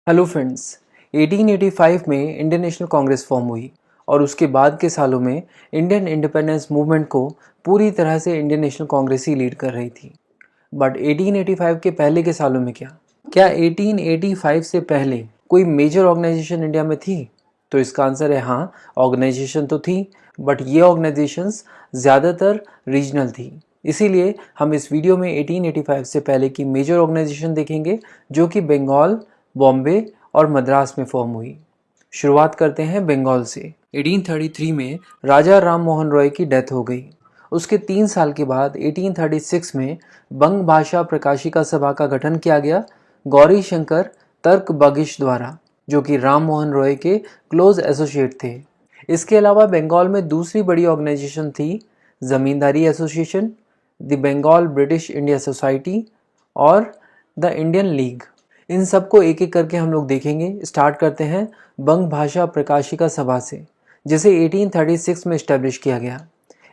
Hello friends. 1885 में Indian national Congress form हुई और उसके बाद के सालों में इंडियन इंडिपेंडेंस मूवमेंट को पूरी तरह से इंडियन नेशनल कांग्रेस ही लीड कर रही थी। बट 1885 के पहले के सालों में क्या 1885 से पहले कोई मेजर ऑर्गेनाइजेशन इंडिया में थी? तो इसका आंसर है हाँ, ऑर्गेनाइजेशन तो थी, बट ये ऑर्गेनाइजेशंस ज़्यादातर रीजनल थी। इसीलिए हम इस वीडियो में 1885 से पहले की मेजर ऑर्गेनाइजेशन देखेंगे जो कि बंगाल, बॉम्बे और मद्रास में फॉर्म हुई। शुरुआत करते हैं बंगाल से। 1833 में राजा राम मोहन रॉय की डेथ हो गई। उसके 3 साल के बाद 1836 में बंग भाषा प्रकाशिका सभा का गठन किया गया गौरी शंकर तर्क बगिश द्वारा, जो कि राम मोहन रॉय के क्लोज एसोसिएट थे। इसके अलावा बंगाल में दूसरी बड़ी ऑर्गेनाइजेशन थी जमींदारी association, the Bengal British India society और द इंडियन लीग। इन सबको एक एक करके हम लोग देखेंगे। स्टार्ट करते हैं बंग भाषा प्रकाशिका सभा से, जिसे 1836 में इस्टेब्लिश किया गया।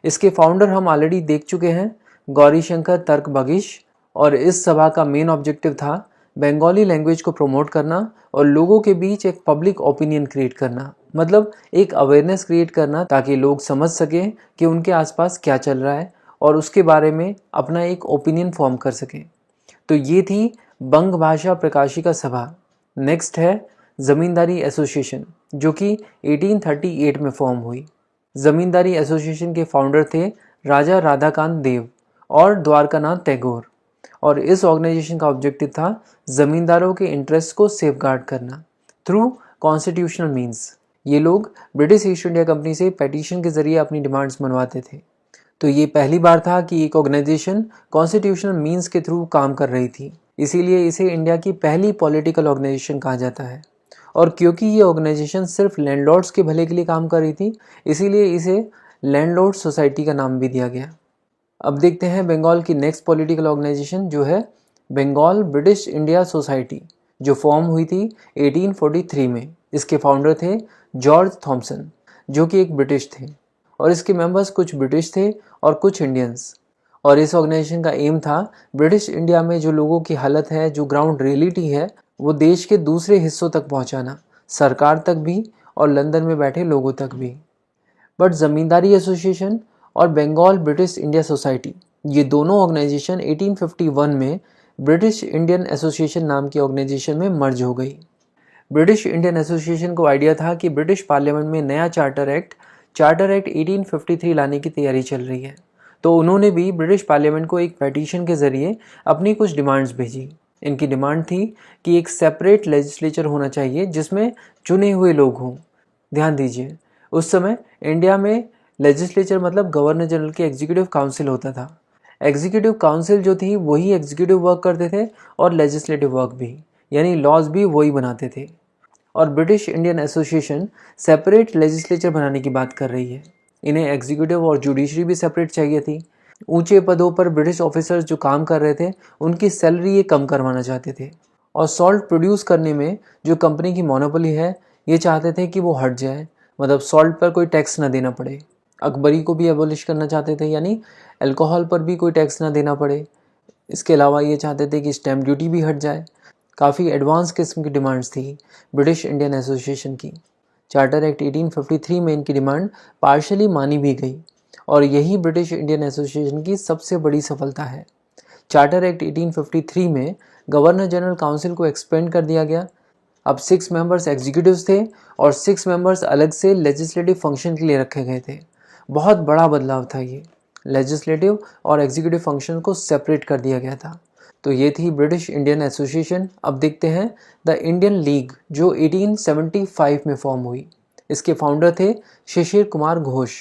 इसके फाउंडर हम ऑलरेडी देख चुके हैं, गौरीशंकर तर्क बगिश, और इस सभा का मेन ऑब्जेक्टिव था बंगाली लैंग्वेज को प्रमोट करना और लोगों के बीच एक पब्लिक ओपिनियन क्रिएट करना, मतलब एक अवेयरनेस क्रिएट करना ताकि लोग समझ सकें कि उनके आसपास क्या चल रहा है और उसके बारे में अपना एक ओपिनियन फॉर्म कर सकें। तो ये थी बंग भाषा प्रकाशिका सभा। नेक्स्ट है ज़मींदारी एसोसिएशन, जो कि 1838 में फॉर्म हुई। ज़मींदारी एसोसिएशन के फाउंडर थे राजा राधाकांत देव और द्वारकानाथ टैगोर, और इस ऑर्गेनाइजेशन का ऑब्जेक्टिव था ज़मींदारों के इंटरेस्ट को सेफगार्ड करना थ्रू कॉन्स्टिट्यूशनल मीन्स। ये लोग ब्रिटिश ईस्ट इंडिया कंपनी से पेटिशन के जरिए अपनी डिमांड्स मनवाते थे। तो ये पहली बार था कि एक ऑर्गेनाइजेशन कॉन्स्टिट्यूशनल मीन्स के थ्रू काम कर रही थी, इसीलिए इसे इंडिया की पहली पॉलिटिकल ऑर्गेनाइजेशन कहा जाता है। और क्योंकि ये ऑर्गेनाइजेशन सिर्फ लैंडलॉर्ड्स के भले के लिए काम कर रही थी, इसीलिए इसे लैंडलॉर्ड सोसाइटी का नाम भी दिया गया। अब देखते हैं बंगाल की नेक्स्ट पॉलिटिकल ऑर्गेनाइजेशन, जो है बंगाल ब्रिटिश इंडिया सोसाइटी, जो फॉर्म हुई थी 1843 में। इसके फाउंडर थे जॉर्ज थॉमसन, जो कि एक ब्रिटिश थे, और इसके मेंबर्स कुछ ब्रिटिश थे और कुछ इंडियंस। और इस ऑर्गेनाइजेशन का एम था ब्रिटिश इंडिया में जो लोगों की हालत है, जो ग्राउंड रियलिटी है, वो देश के दूसरे हिस्सों तक पहुंचाना, सरकार तक भी और लंदन में बैठे लोगों तक भी। बट ज़मींदारी एसोसिएशन और बंगाल ब्रिटिश इंडिया सोसाइटी, ये दोनों ऑर्गेनाइजेशन 1851 में ब्रिटिश इंडियन एसोसिएशन नाम की ऑर्गेनाइजेशन में मर्ज हो गई। ब्रिटिश इंडियन एसोसिएशन को आइडिया था कि ब्रिटिश पार्लियामेंट में नया चार्टर एक्ट 1853 लाने की तैयारी चल रही है। तो उन्होंने भी ब्रिटिश पार्लियामेंट को एक पेटिशन के ज़रिए अपनी कुछ डिमांड्स भेजी। इनकी डिमांड थी कि एक सेपरेट लेजिस्लेचर होना चाहिए जिसमें चुने हुए लोग हों। ध्यान दीजिए, उस समय इंडिया में लेजिस्लेचर मतलब गवर्नर जनरल की एग्जीक्यूटिव काउंसिल होता था। एग्जीक्यूटिव काउंसिल जो थी वही एग्जीक्यूटिव वर्क करते थे और लेजिस्लेटिव वर्क भी, यानी लॉज भी वही बनाते थे। और British Indian association separate legislature बनाने की बात कर रही है। इन्हें एग्जीक्यूटिव और जुडिशरी भी सेपरेट चाहिए थी। ऊंचे पदों पर ब्रिटिश ऑफिसर्स जो काम कर रहे थे, उनकी सैलरी ये कम करवाना चाहते थे। और सॉल्ट प्रोड्यूस करने में जो कंपनी की मोनोपोली है, ये चाहते थे कि वो हट जाए, मतलब सॉल्ट पर कोई टैक्स ना देना पड़े। अकबरी को भी एबोलिश करना चाहते थे, यानी अल्कोहल पर भी कोई टैक्स ना देना पड़े। इसके अलावा ये चाहते थे कि स्टैम्प ड्यूटी भी हट जाए। काफ़ी एडवांस किस्म की डिमांड्स थी ब्रिटिश इंडियन एसोसिएशन की। चार्टर एक्ट 1853 में इनकी डिमांड पार्शली मानी भी गई, और यही ब्रिटिश इंडियन एसोसिएशन की सबसे बड़ी सफलता है। चार्टर एक्ट 1853 में गवर्नर जनरल काउंसिल को एक्सपेंड कर दिया गया। अब 6 मेंबर्स एग्जीक्यूटिव्स थे और 6 मेंबर्स अलग से लेजिस्लेटिव फंक्शन के लिए रखे गए थे। बहुत बड़ा बदलाव था ये, लेजिस्लेटिव और एग्जीक्यूटिव फंक्शन को सेपरेट कर दिया गया था। तो ये थी ब्रिटिश इंडियन एसोसिएशन। अब देखते हैं द इंडियन लीग, जो 1875 में फॉर्म हुई। इसके फाउंडर थे शिशिर कुमार घोष,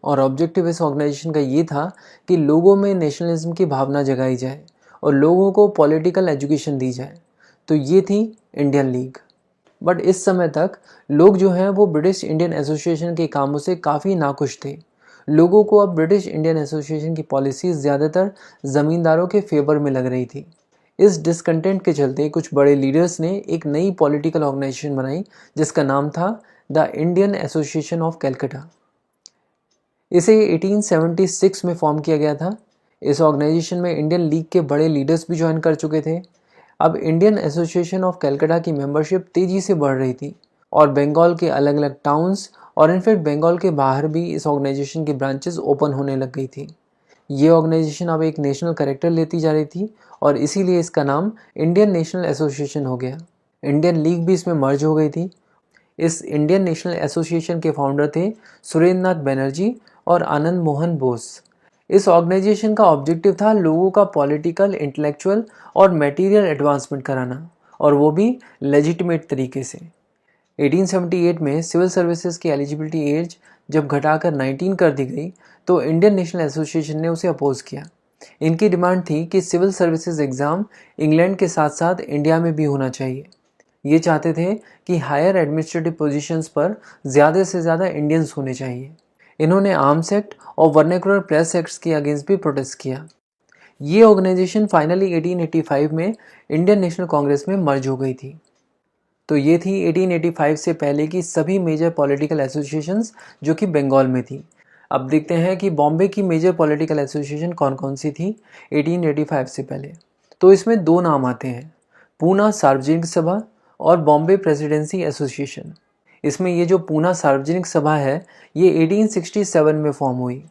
और ऑब्जेक्टिव इस ऑर्गेनाइजेशन का ये था कि लोगों में नेशनलिज्म की भावना जगाई जाए और लोगों को पॉलिटिकल एजुकेशन दी जाए। तो ये थी इंडियन लीग। बट इस समय तक लोग जो हैं वो ब्रिटिश इंडियन एसोसिएशन के कामों से काफ़ी नाखुश थे। लोगों को अब ब्रिटिश इंडियन एसोसिएशन की पॉलिसीज ज़्यादातर ज़मींदारों के फेवर में लग रही थी। इस डिसकंटेंट के चलते कुछ बड़े लीडर्स ने एक नई पॉलिटिकल ऑर्गेनाइजेशन बनाई जिसका नाम था the Indian association of Calcutta. इसे 1876 में फॉर्म किया गया था। इस ऑर्गेनाइजेशन में इंडियन लीग के बड़े लीडर्स भी ज्वाइन कर चुके थे। अब इंडियन एसोसिएशन ऑफ कलकत्ता की मेंबरशिप तेज़ी से बढ़ रही थी और बंगाल के अलग अलग टाउन्स और इनफैक्ट बंगाल के बाहर भी इस ऑर्गेनाइजेशन की ब्रांचेस ओपन होने लग गई थी। ये ऑर्गेनाइजेशन अब एक नेशनल कैरेक्टर लेती जा रही थी और इसीलिए इसका नाम इंडियन नेशनल एसोसिएशन हो गया। इंडियन लीग भी इसमें मर्ज हो गई थी। इस इंडियन नेशनल एसोसिएशन के फाउंडर थे सुरेंद्र नाथ बनर्जी और आनंद मोहन बोस। इस ऑर्गेनाइजेशन का ऑब्जेक्टिव था लोगों का पॉलिटिकल, इंटेलेक्चुअल और मटेरियल एडवांसमेंट कराना, और वो भी लेजिटिमेट तरीके से। 1878 में सिविल सर्विसेज की एलिजिबिलिटी एज जब घटाकर 19 कर दी गई तो इंडियन नेशनल एसोसिएशन ने उसे अपोज किया। इनकी डिमांड थी कि सिविल सर्विसेज एग्ज़ाम इंग्लैंड के साथ साथ इंडिया में भी होना चाहिए। ये चाहते थे कि हायर एडमिनिस्ट्रेटिव पोजीशंस पर ज़्यादा से ज़्यादा इंडियंस होने चाहिए। इन्होंने आर्म्स एक्ट और वर्नाकुलर प्रेस एक्ट्स के अगेंस्ट भी प्रोटेस्ट किया। ये ऑर्गेनाइजेशन फाइनली 1885 में इंडियन नेशनल कांग्रेस में मर्ज हो गई थी। तो ये थी 1885 से पहले की सभी मेजर पॉलिटिकल एसोसिएशंस जो कि बंगाल में थी। अब देखते हैं कि बॉम्बे की मेजर पॉलिटिकल एसोसिएशन कौन कौन सी थी 1885 से पहले। तो इसमें दो नाम आते हैं, पूना सार्वजनिक सभा और बॉम्बे प्रेसिडेंसी एसोसिएशन। इसमें ये जो पूना सार्वजनिक सभा है ये 1867 में फॉर्म हुई।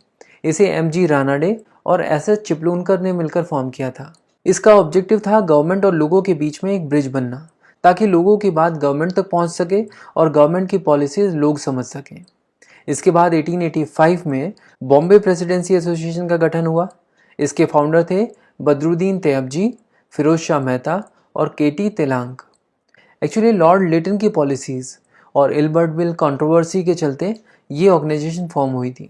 इसे एम.जी. रानाडे और एस.एस. चिपलूनकर ने मिलकर फॉर्म किया था। इसका ऑब्जेक्टिव था गवर्नमेंट और लोगों के बीच में एक ब्रिज बनना, ताकि लोगों की बात गवर्नमेंट तक पहुंच सके और गवर्नमेंट की पॉलिसीज लोग समझ सकें। इसके बाद 1885 में बॉम्बे प्रेसिडेंसी एसोसिएशन का गठन हुआ। इसके फाउंडर थे बदरुद्दीन तैयबजी, फिरोज शाह मेहता और K.T.. Telang. Actually Lord Liton की पॉलिसीज़ और इल्बर्ट बिल कंट्रोवर्सी के चलते ये ऑर्गेनाइजेशन फॉर्म हुई थी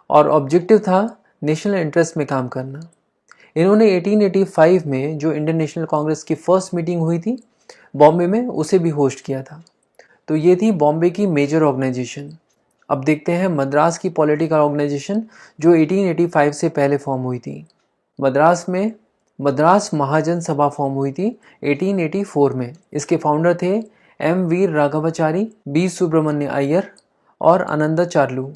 और ऑब्जेक्टिव था नेशनल इंटरेस्ट में काम करना। इन्होंने 1885 में जो इंडियन नेशनल कांग्रेस की फर्स्ट मीटिंग हुई थी बॉम्बे में, उसे भी होस्ट किया था। तो ये थी बॉम्बे की मेजर ऑर्गेनाइजेशन। अब देखते हैं मद्रास की पॉलिटिकल ऑर्गेनाइजेशन जो 1885 से पहले फॉर्म हुई थी। मद्रास में मद्रास महाजन सभा फॉर्म हुई थी 1884 में। इसके फाउंडर थे एम वीर राघवाचारी, बी सुब्रमण्य अय्यर और आनंदाचार्लू।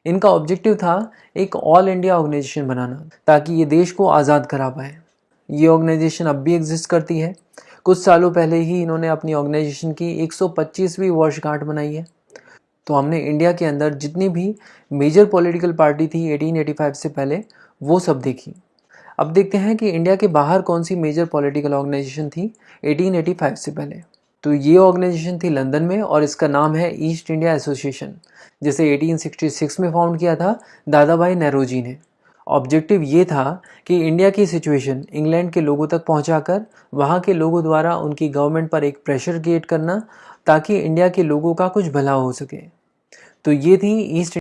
इनका ऑब्जेक्टिव था एक ऑल इंडिया ऑर्गेनाइजेशन बनाना ताकि ये देश को आज़ाद करा पाए। ये ऑर्गेनाइजेशन अब भी एग्जिस्ट करती है। कुछ सालों पहले ही इन्होंने अपनी ऑर्गेनाइजेशन की 125वीं वर्षगांठ मनाई है। तो हमने इंडिया के अंदर जितनी भी मेजर पॉलिटिकल पार्टी थी 1885 से पहले वो सब देखी। अब देखते हैं कि इंडिया के बाहर कौन सी मेजर पॉलिटिकल ऑर्गेनाइजेशन थी 1885 से पहले। तो ये ऑर्गेनाइजेशन थी लंदन में और इसका नाम है ईस्ट इंडिया एसोसिएशन, जिसे 1866 में फाउंड किया था दादा भाई नेहरूजी ने। ऑब्जेक्टिव ये था कि इंडिया की सिचुएशन इंग्लैंड के लोगों तक पहुंचाकर वहाँ के लोगों द्वारा उनकी गवर्नमेंट पर एक प्रेशर क्रिएट करना ताकि इंडिया के लोगों का कुछ भला हो सके। तो ये थी ईस्ट